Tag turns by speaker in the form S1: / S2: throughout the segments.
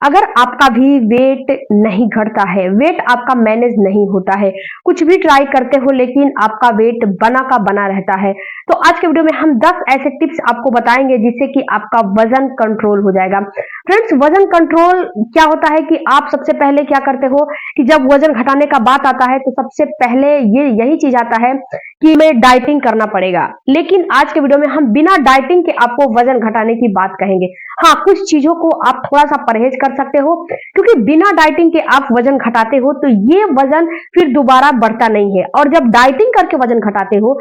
S1: अगर आपका भी वेट नहीं घटता है, वेट आपका मैनेज नहीं होता है, कुछ भी ट्राई करते हो लेकिन आपका वेट बना का बना रहता है, तो आज के वीडियो में हम 10 ऐसे टिप्स आपको बताएंगे जिससे कि आपका वजन कंट्रोल हो जाएगा। फ्रेंड्स, वजन कंट्रोल क्या होता है कि आप सबसे पहले क्या करते हो कि जब वजन घटाने का बात आता है तो सबसे पहले ये यही चीज आता है कि हमें डाइटिंग करना पड़ेगा। लेकिन आज के वीडियो में हम बिना डाइटिंग के आपको वजन घटाने की बात कहेंगे। हाँ, कुछ चीजों को आप थोड़ा सा परहेज कर सकते हो, क्योंकि बिना डाइटिंग के आप वजन घटाते हो तो ये वजन फिर दोबारा बढ़ता नहीं है। और जब डाइटिंग करके वजन घटाते हो,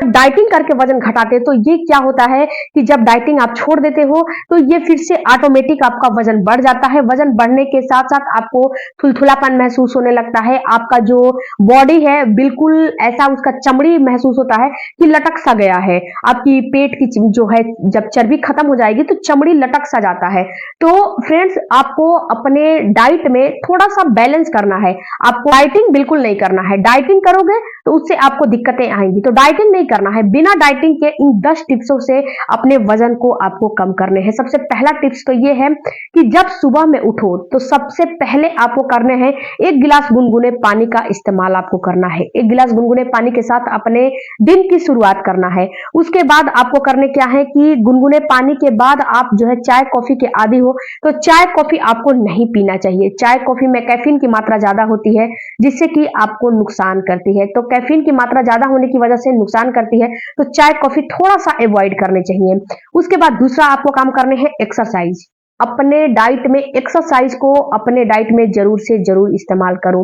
S1: तो ये क्या होता है कि जब डाइटिंग आप छोड़ देते हो तो ये फिर से ऑटोमेटिक आपका वजन बढ़ जाता है। वजन बढ़ने के साथ साथ आपको थुलथुलापन महसूस होने लगता है। आपका जो बॉडी है बिल्कुल ऐसा उसका चमड़ी महसूस होता है कि लटक सा गया है। आपकी पेट की जो है जब चर्बी खत्म हो जाएगी तो चमड़ी लटक सा जाता है। तो फ्रेंड्स, आपको अपने डाइट में थोड़ा सा बैलेंस करना है। आपको डाइटिंग बिल्कुल नहीं करना है। डाइटिंग करोगे तो उससे आपको दिक्कतें आएंगी, तो डाइटिंग नहीं करना है। बिना डाइटिंग के इन 10 टिप्सों से अपने वजन को आपको कम करने हैं। सबसे पहला टिप्स तो ये है कि जब सुबह में उठो तो सबसे पहले आपको करने हैं 1 गिलास गुनगुने पानी का इस्तेमाल आपको करना है। 1 गिलास गुनगुने पानी के साथ अपने दिन की शुरुआत करना है। उसके बाद आपको करने क्या है कि गुनगुने पानी के बाद आप जो है चाय कॉफी के आदी हो तो चाय कॉफी आपको नहीं पीना चाहिए। चाय कॉफी में कैफीन की मात्रा ज्यादा होती है जिससे कि आपको नुकसान करती है। तो कैफीन की मात्रा ज्यादा होने की वजह से नुकसान करती है, तो चाय कॉफी थोड़ा सा अवॉइड करने चाहिए। उसके बाद दूसरा आपको काम करने हैं एक्सरसाइज। अपने डाइट में एक्सरसाइज को अपने डाइट में जरूर से जरूर इस्तेमाल करो।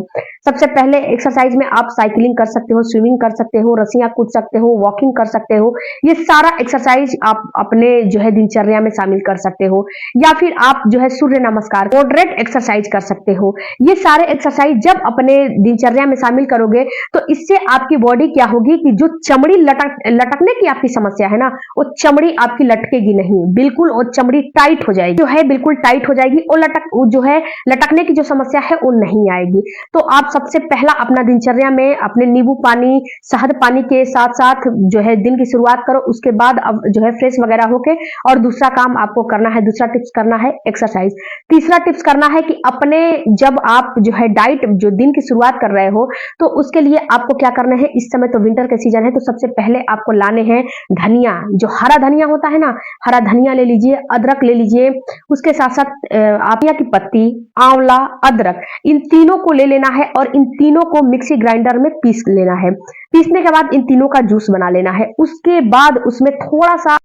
S1: सबसे पहले एक्सरसाइज में आप साइकिलिंग कर सकते हो, स्विमिंग कर सकते हो, रस्सियां कूद सकते हो, वॉकिंग कर सकते हो। ये सारा एक्सरसाइज आप अपने जो है दिनचर्या में शामिल कर सकते हो। या फिर आप जो है सूर्य नमस्कार, मॉडरेट एक्सरसाइज कर सकते हो। ये सारे एक्सरसाइज जब अपने दिनचर्या में शामिल करोगे तो इससे आपकी बॉडी क्या होगी कि जो चमड़ी लटकने की आपकी समस्या है ना, वो चमड़ी आपकी लटकेगी नहीं, बिल्कुल वो चमड़ी टाइट हो जाएगी, जो है बिल्कुल टाइट हो जाएगी। और जो है लटकने की जो समस्या है वो नहीं आएगी। तो आप सबसे पहला अपना दिनचर्या में अपने नींबू पानी, शहद पानी के साथ साथ जो है दिन की शुरुआत करो। उसके बाद अब जो है फ्रेश वगैरह होके और दूसरा काम आपको करना है, दूसरा टिप्स करना है एक्सरसाइज। तीसरा टिप्स करना है कि अपने जब आप जो है डाइट जो दिन की शुरुआत कर रहे हो तो उसके लिए आपको क्या करना है, इस समय तो विंटर का सीजन है तो सबसे पहले आपको लाने हैं धनिया। जो हरा धनिया होता है ना, हरा धनिया ले लीजिए, अदरक ले लीजिए, उसके साथ साथ आपिया की पत्ती, आंवला, अदरक, इन तीनों को ले लेना है और इन तीनों को मिक्सी ग्राइंडर में पीस लेना है। पीसने के बाद इन तीनों का जूस बना लेना है। उसके बाद उसमें थोड़ा सा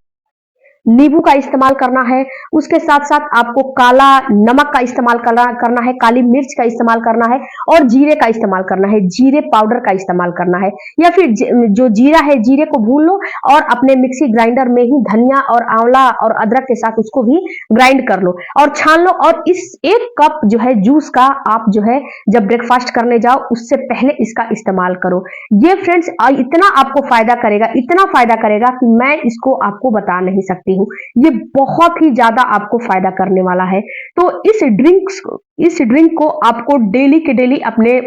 S1: नींबू का इस्तेमाल करना है। उसके साथ साथ आपको काला नमक का इस्तेमाल करना है, काली मिर्च का इस्तेमाल करना है और जीरे का इस्तेमाल करना है। जीरे पाउडर का इस्तेमाल करना है, या फिर जो जीरा है जीरे को भून लो और अपने मिक्सी ग्राइंडर में ही धनिया और आंवला और अदरक के साथ उसको भी ग्राइंड कर लो और छान लो। और इस 1 कप जो है जूस का आप जो है जब ब्रेकफास्ट करने जाओ उससे पहले इसका इस्तेमाल करो। ये फ्रेंड्स इतना आपको फायदा करेगा, इतना फायदा करेगा कि मैं इसको आपको बता नहीं सकती हूँ। ये बहुत ही ज्यादा आपको फायदा करने वाला है। तो इस ड्रिंक को आपको डेली के डेली अपने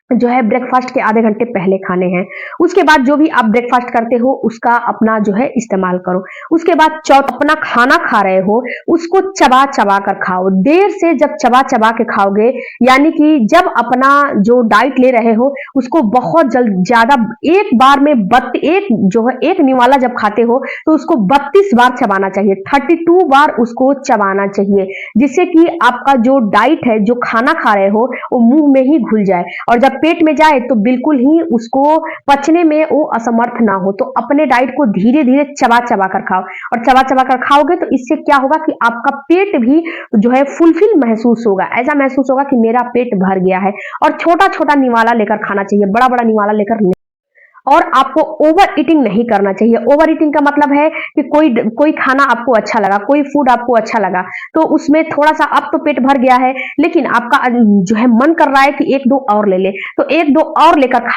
S1: जो है ब्रेकफास्ट के आधे घंटे पहले खाने हैं। उसके बाद जो भी आप ब्रेकफास्ट करते हो उसका अपना जो है इस्तेमाल करो। उसके बाद अपना खाना खा रहे हो उसको चबा चबा कर खाओ। देर से जब चबा चबा के खाओगे, यानी कि जब अपना जो डाइट ले रहे हो उसको बहुत ज्यादा एक बार में एक निवाला जब खाते हो तो उसको 32 बार चबाना चाहिए, 32 बार उसको चबाना चाहिए, जिससे कि आपका जो डाइट है, जो खाना खा रहे हो वो मुंह में ही घुल जाए और जब पेट में जाए तो बिल्कुल ही उसको पचने में वो असमर्थ ना हो। तो अपने डाइट को धीरे धीरे चबा चबा कर खाओ और चबा चबा कर खाओगे तो इससे क्या होगा कि आपका पेट भी जो है फुलफिल महसूस होगा। ऐसा महसूस होगा कि मेरा पेट भर गया है। और छोटा छोटा निवाला लेकर खाना चाहिए, बड़ा बड़ा निवाला लेकर नहीं। और आपको ओवर ईटिंग नहीं करना चाहिए। ओवर ईटिंग का मतलब है कि कोई खाना आपको अच्छा लगा, कोई फूड आपको अच्छा लगा तो उसमें थोड़ा सा, अब तो पेट भर गया है लेकिन आपका जो है मन कर रहा है कि 1-2 और ले ले, तो 1-2 और लेकर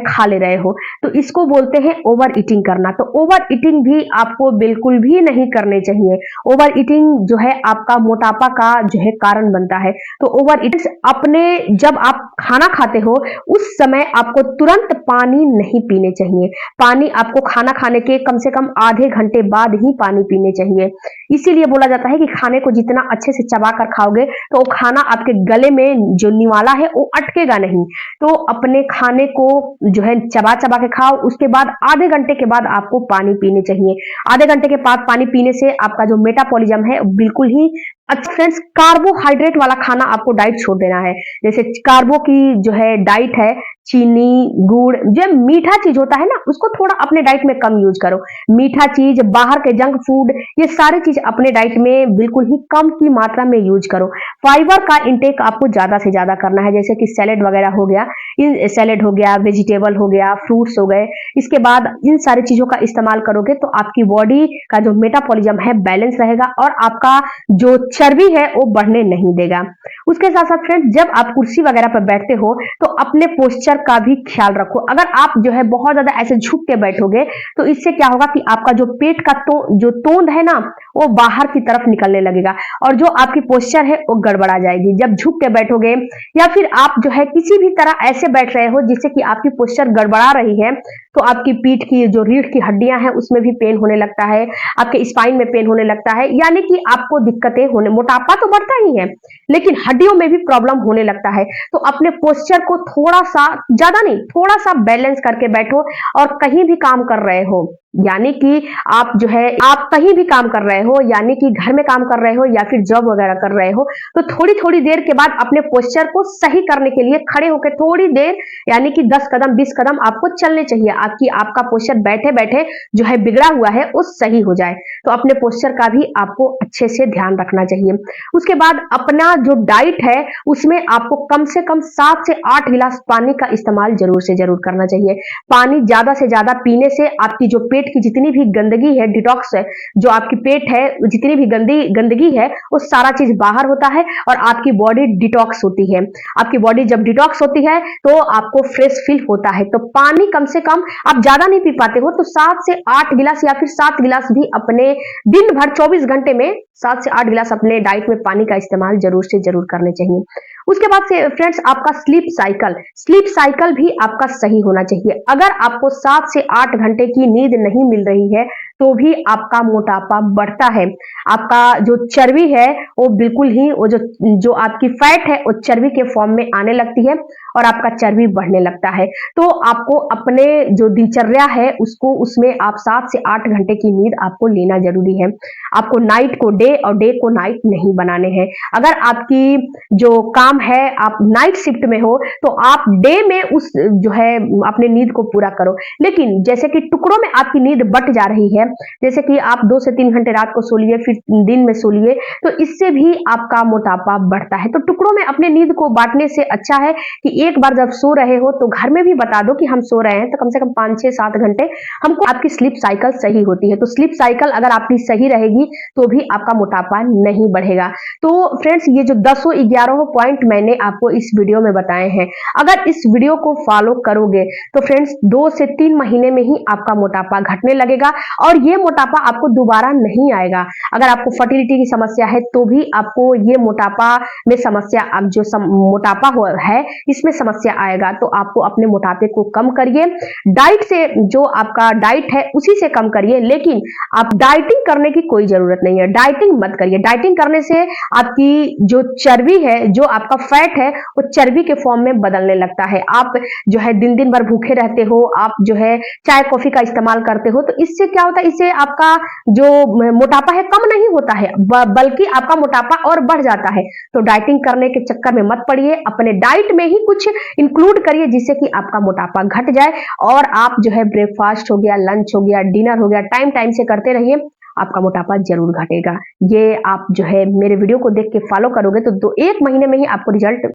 S1: खा ले रहे हो, तो इसको बोलते हैं ओवर ईटिंग करना। तो ओवर ईटिंग भी आपको बिल्कुल भी नहीं करने चाहिए। ओवर ईटिंग जो है आपका मोटापा का जो है कारण बनता है। तो ओवर ईटिंग अपने जब आप खाना खाते हो उस समय आपको तुरंत पानी नहीं पीने चाहिए। पानी आपको खाना खाने के कम से कम आधे घंटे बाद ही पानी पीने चाहिए। इसीलिए बोला जाता है कि खाने को जितना अच्छे से चबा कर खाओगे तो वो खाना आपके गले में जो निवाला है वो अटकेगा नहीं। तो अपने खाने को जो है चबा चबा के खाओ। उसके बाद आधे घंटे के बाद आपको पानी पीने चाहिए। आधे घंटे के बाद पानी पीने से आपका जो मेटाबॉलिज्म है बिल्कुल ही अच्छा। फ्रेंड्स, कार्बोहाइड्रेट वाला खाना आपको डाइट छोड़ देना है। जैसे कार्बो की जो है डाइट है, चीनी, गुड़, जो मीठा चीज होता है ना, उसको थोड़ा अपने डाइट में कम यूज करो। मीठा चीज, बाहर के जंक फूड, ये सारी चीज अपने डाइट में बिल्कुल ही कम की मात्रा में यूज करो। फाइबर का इंटेक आपको ज्यादा से ज्यादा करना है, जैसे कि सैलेड वगैरह हो गया, इन सैलेड हो गया, वेजिटेबल हो गया, फ्रूट्स हो गए। इसके बाद इन सारी चीजों का इस्तेमाल करोगे तो आपकी बॉडी का जो मेटाबॉलिज्म है बैलेंस रहेगा और आपका जो चर्बी है वो बढ़ने नहीं देगा। उसके साथ साथ फ्रेंड्स, जब आप कुर्सी वगैरह पर बैठते हो तो अपने पोस्चर का भी ख्याल रखो। अगर आप जो है बहुत ज्यादा ऐसे झुक के बैठोगे तो इससे क्या होगा कि आपका जो पेट का जो तोंद है ना, वो बाहर की तरफ निकलने लगेगा और जो आपकी पोस्चर है वो गड़बड़ा जाएगी। जब झुक के बैठोगे या फिर आप जो है किसी भी तरह ऐसे बैठ रहे हो जिससे कि आपकी पोस्चर गड़बड़ा रही है, तो आपकी पीठ की जो रीढ़ की हड्डियां हैं उसमें भी पेन होने लगता है, आपके स्पाइन में पेन होने लगता है, यानी कि आपको दिक्कतें होने, मोटापा तो बढ़ता ही है लेकिन हड्डियों में भी प्रॉब्लम होने लगता है। तो अपने पोस्चर को थोड़ा सा, ज्यादा नहीं, थोड़ा सा बैलेंस करके बैठो। और कहीं भी काम कर रहे हो, यानी कि आप जो है आप कहीं भी काम कर रहे हो, यानी कि घर में काम कर रहे हो या फिर जॉब वगैरह कर रहे हो, तो थोड़ी थोड़ी देर के बाद अपने पोस्चर को सही करने के लिए खड़े होकर थोड़ी देर, यानी कि 10 कदम 20 कदम आपको चलने चाहिए, आपका पोस्चर बैठे बैठे जो है बिगड़ा हुआ है वो सही हो जाए। तो अपने पोस्चर का भी आपको अच्छे से ध्यान रखना चाहिए। उसके बाद अपना जो डाइट है उसमें आपको कम से कम 7 से 8 गिलास पानी का इस्तेमाल जरूर से जरूर करना चाहिए। पानी ज्यादा से ज्यादा पीने से आपकी जो पेट की जितनी भी गंदगी है, डिटॉक्स है, जो आपकी पेट है जितनी भी गंदगी है वो सारा चीज बाहर होता है और आपकी बॉडी डिटॉक्स होती है। आपकी बॉडी जब डिटॉक्स होती है तो आपको फ्रेश फील होता है। तो पानी कम से कम, आप ज्यादा नहीं पी पाते हो तो 7 से 8 गिलास या फिर 7 गिलास भी अपने दिन भर 24 घंटे में 7 से 8 गिलास अपने डाइट में पानी का इस्तेमाल जरूर से जरूर करने चाहिए। उसके बाद से फ्रेंड्स, आपका स्लीप साइकिल भी आपका सही होना चाहिए। अगर आपको 7 से 8 घंटे की नींद नहीं मिल रही है तो भी आपका मोटापा बढ़ता है। आपका जो चर्बी है वो बिल्कुल ही, वो जो आपकी फैट है वो चर्बी के फॉर्म में आने लगती है और आपका चर्बी बढ़ने लगता है। तो आपको अपने जो दिनचर्या है उसमें आप 7 से 8 घंटे की नींद आपको लेना जरूरी है। आपको नाइट को डे और डे को नाइट नहीं बनाने हैं। अगर आपकी जो काम है आप नाइट शिफ्ट में हो तो आप डे में उस जो है अपने नींद को पूरा करो, लेकिन जैसे कि टुकड़ों में आपकी नींद बट जा रही है, जैसे कि आप 2 से 3 घंटे रात को सो लिए फिर दिन में सो लिए, तो इससे भी आपका मोटापा बढ़ता है। तो टुकड़ों में अपने नींद को बांटने से अच्छा है कि एक बार जब सो रहे हो तो घर में भी बता दो कि हम सो रहे हैं, तो कम से कम 5 6 7 घंटे हमको, आपकी स्लीप साइकिल सही होती है। तो स्लीप साइकिल अगर आपकी सही रहेगी तो भी आपका मोटापा नहीं बढ़ेगा। तो फ्रेंड्स, ये जो 10-11 पॉइंट मैंने आपको इस वीडियो में बताए हैं, अगर इस वीडियो को फॉलो करोगे तो फ्रेंड्स 2 से 3 महीने में ही आपका मोटापा घटने लगेगा और ये मोटापा आपको दोबारा नहीं आएगा। अगर आपको फर्टिलिटी की समस्या है तो भी आपको ये मोटापा में समस्या, अब जो मोटापा है इसमें समस्या आएगा। तो आपको अपने मोटापे को कम करिए, डाइट से, जो आपका डाइट है उसी से कम करिए, लेकिन आप डाइटिंग करने की कोई जरूरत नहीं है। डाइटिंग मत करिए। डाइटिंग करने से आपकी जो चर्बी है, जो आपका फैट है, वो चर्बी के फॉर्म में बदलने लगता है। आप जो है दिन दिन भर भूखे रहते हो, आप जो है चाय कॉफी का इस्तेमाल करते हो, तो इससे क्या होता है, इससे आपका जो मोटापा है कम नहीं होता है बल्कि आपका मोटापा और बढ़ जाता है। तो डाइटिंग करने के चक्कर में मत पड़िए, अपने डाइट में ही कुछ इंक्लूड करिए जिससे कि आपका मोटापा घट जाए और आप जो है ब्रेकफास्ट हो गया, लंच हो गया, डिनर हो गया, टाइम टाइम से करते रहिए, आपका मोटापा जरूर घटेगा। ये आप जो है मेरे वीडियो को देख के फॉलो करोगे तो 1 महीने में ही आपको रिजल्ट